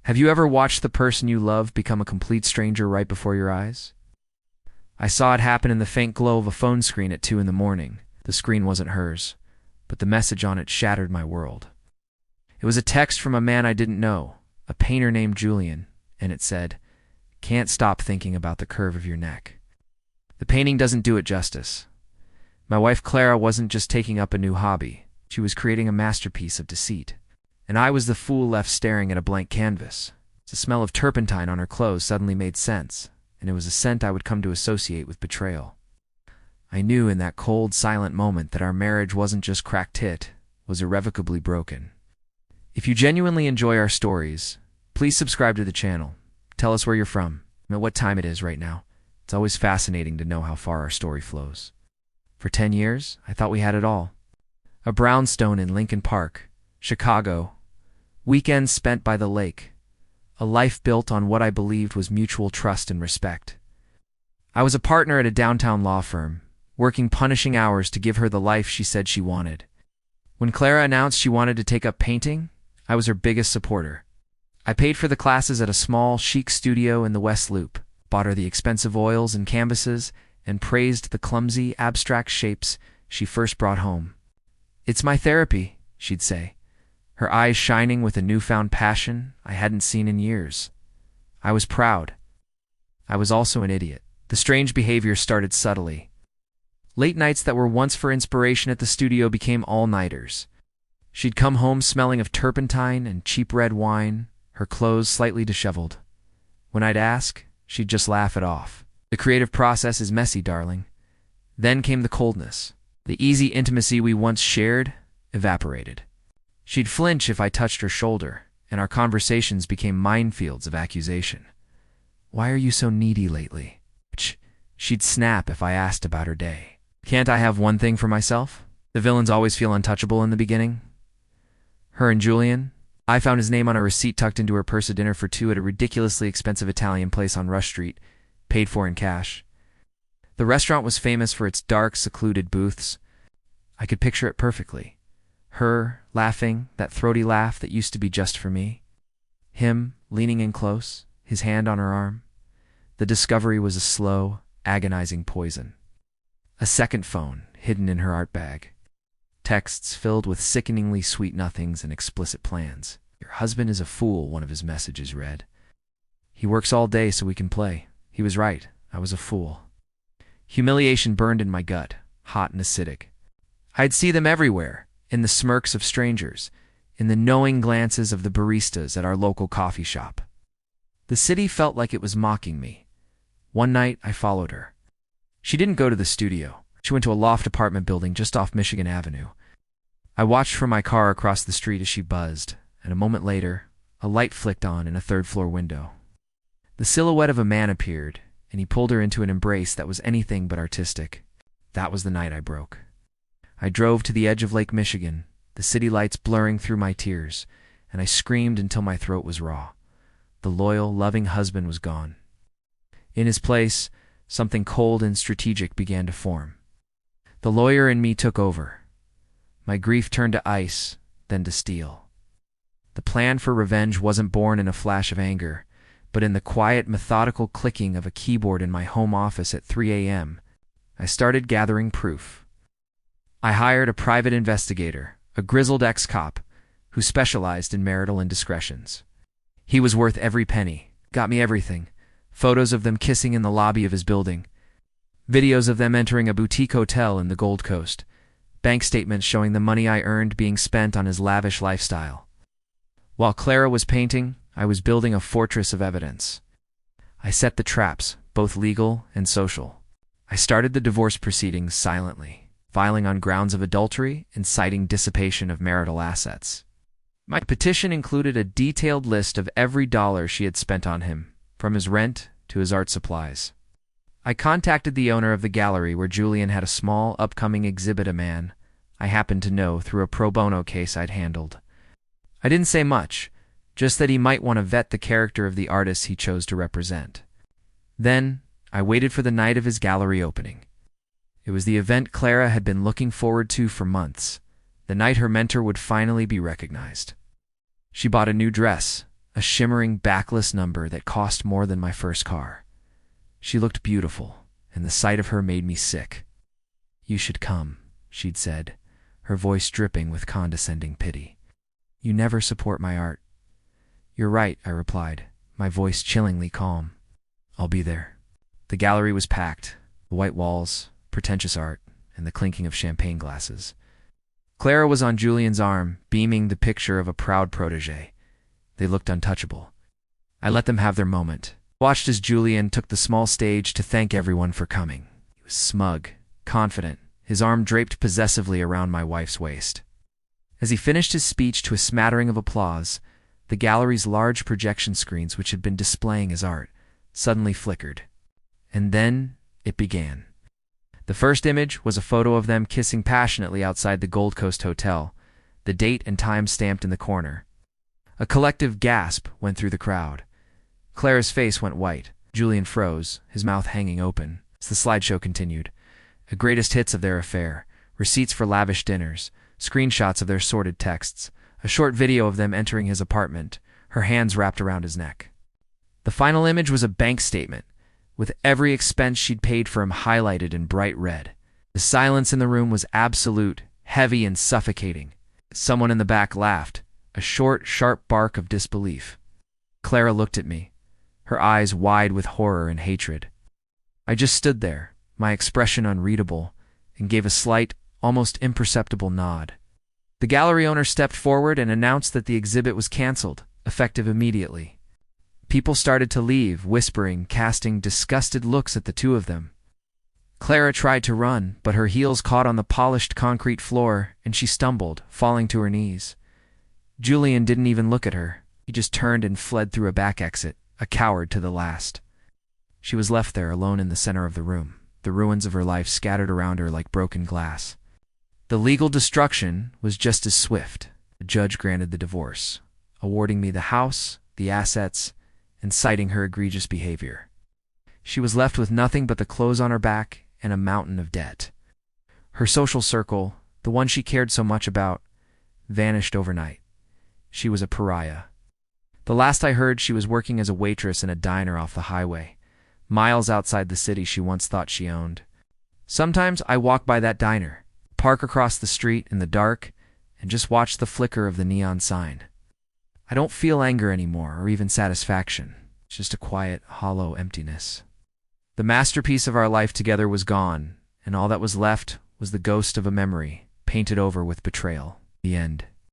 Have you ever watched the person you love become a complete stranger right before your eyes? I saw it happen in the faint glow of a phone screen at 2 in the morning. The screen wasn't hers, but the message on it shattered my world. It was a text from a man I didn't know, a painter named Julian, and it said, "Can't stop thinking about the curve of your neck." The painting doesn't do it justice. My wife Clara wasn't just taking up a new hobby. She was creating a masterpiece of deceit. And I was the fool left staring at a blank canvas. The smell of turpentine on her clothes suddenly made sense, and it was a scent I would come to associate with betrayal. I knew in that cold, silent moment that our marriage wasn't just cracked hit, was irrevocably broken. If you genuinely enjoy our stories, please subscribe to the channel. Tell us where you're from and what time it is right now. It's always fascinating to know how far our story flows. For 10 years, I thought we had it all. A brownstone in Lincoln Park, Chicago. Weekends spent by the lake. A life built on what I believed was mutual trust and respect. I was a partner at a downtown law firm, working punishing hours to give her the life she said she wanted. When Clara announced she wanted to take up painting, I was her biggest supporter. I paid for the classes at a small, chic studio in the West Loop, bought her the expensive oils and canvases, and praised the clumsy, abstract shapes she first brought home. "It's my therapy," she'd say, her eyes shining with a newfound passion I hadn't seen in years. I was proud. I was also an idiot. The strange behavior started subtly. Late nights that were once for inspiration at the studio became all-nighters. She'd come home smelling of turpentine and cheap red wine, her clothes slightly disheveled. When I'd ask, she'd just laugh it off. "The creative process is messy, darling." Then came the coldness. The easy intimacy we once shared evaporated. She'd flinch if I touched her shoulder, and our conversations became minefields of accusation. "Why are you so needy lately?" She'd snap if I asked about her day. "Can't I have one thing for myself?" The villains always feel untouchable in the beginning. Her and Julian. I found his name on a receipt tucked into her purse at dinner for two at a ridiculously expensive Italian place on Rush Street, paid for in cash. The restaurant was famous for its dark, secluded booths. I could picture it perfectly. Her, laughing, that throaty laugh that used to be just for me. Him, leaning in close, his hand on her arm. The discovery was a slow, agonizing poison. A second phone, hidden in her art bag. Texts filled with sickeningly sweet nothings and explicit plans. "Your husband is a fool," one of his messages read. "He works all day so we can play." He was right. I was a fool. Humiliation burned in my gut, hot and acidic. I'd see them everywhere, in the smirks of strangers, in the knowing glances of the baristas at our local coffee shop. The city felt like it was mocking me. One night, I followed her. She didn't go to the studio. She went to a loft apartment building just off Michigan Avenue. I watched from my car across the street as she buzzed, and a moment later, a light flicked on in a third-floor window. The silhouette of a man appeared, and he pulled her into an embrace that was anything but artistic. That was the night I broke. I drove to the edge of Lake Michigan, the city lights blurring through my tears, and I screamed until my throat was raw. The loyal, loving husband was gone. In his place, something cold and strategic began to form. The lawyer in me took over. My grief turned to ice, then to steel. The plan for revenge wasn't born in a flash of anger, but in the quiet, methodical clicking of a keyboard in my home office at 3 a.m., I started gathering proof. I hired a private investigator, a grizzled ex-cop, who specialized in marital indiscretions. He was worth every penny, got me everything. Photos of them kissing in the lobby of his building. Videos of them entering a boutique hotel in the Gold Coast. Bank statements showing the money I earned being spent on his lavish lifestyle. While Clara was painting, I was building a fortress of evidence. I set the traps, both legal and social. I started the divorce proceedings silently, filing on grounds of adultery and citing dissipation of marital assets. My petition included a detailed list of every dollar she had spent on him, from his rent to his art supplies. I contacted the owner of the gallery where Julian had a small, upcoming exhibit, a man I happened to know through a pro bono case I'd handled. I didn't say much, just that he might want to vet the character of the artists he chose to represent. Then, I waited for the night of his gallery opening. It was the event Clara had been looking forward to for months, the night her mentor would finally be recognized. She bought a new dress, a shimmering backless number that cost more than my first car. She looked beautiful, and the sight of her made me sick. "You should come," she'd said, her voice dripping with condescending pity. "You never support my art." "You're right," I replied, my voice chillingly calm. "I'll be there." The gallery was packed, the white walls, pretentious art, and the clinking of champagne glasses. Clara was on Julian's arm, beaming the picture of a proud protégé. They looked untouchable. I let them have their moment. Watched as Julian took the small stage to thank everyone for coming. He was smug, confident, his arm draped possessively around my wife's waist. As he finished his speech to a smattering of applause, the gallery's large projection screens, which had been displaying his art, suddenly flickered. And then it began. The first image was a photo of them kissing passionately outside the Gold Coast Hotel, the date and time stamped in the corner. A collective gasp went through the crowd. Clara's face went white. Julian froze, his mouth hanging open, as the slideshow continued. The greatest hits of their affair, receipts for lavish dinners, screenshots of their sordid texts, a short video of them entering his apartment, her hands wrapped around his neck. The final image was a bank statement, with every expense she'd paid for him highlighted in bright red. The silence in the room was absolute, heavy and suffocating. Someone in the back laughed, a short, sharp bark of disbelief. Clara looked at me, her eyes wide with horror and hatred. I just stood there, my expression unreadable, and gave a slight, almost imperceptible nod. The gallery owner stepped forward and announced that the exhibit was canceled, effective immediately. People started to leave, whispering, casting disgusted looks at the two of them. Clara tried to run, but her heels caught on the polished concrete floor, and she stumbled, falling to her knees. Julian didn't even look at her. He just turned and fled through a back exit, a coward to the last. She was left there alone in the center of the room, the ruins of her life scattered around her like broken glass. The legal destruction was just as swift. The judge granted the divorce, awarding me the house, the assets, and citing her egregious behavior. She was left with nothing but the clothes on her back and a mountain of debt. Her social circle, the one she cared so much about, vanished overnight. She was a pariah. The last I heard, she was working as a waitress in a diner off the highway, miles outside the city she once thought she owned. Sometimes I walk by that diner, park across the street in the dark, and just watch the flicker of the neon sign. I don't feel anger anymore, or even satisfaction. It's just a quiet, hollow emptiness. The masterpiece of our life together was gone, and all that was left was the ghost of a memory, painted over with betrayal. The end.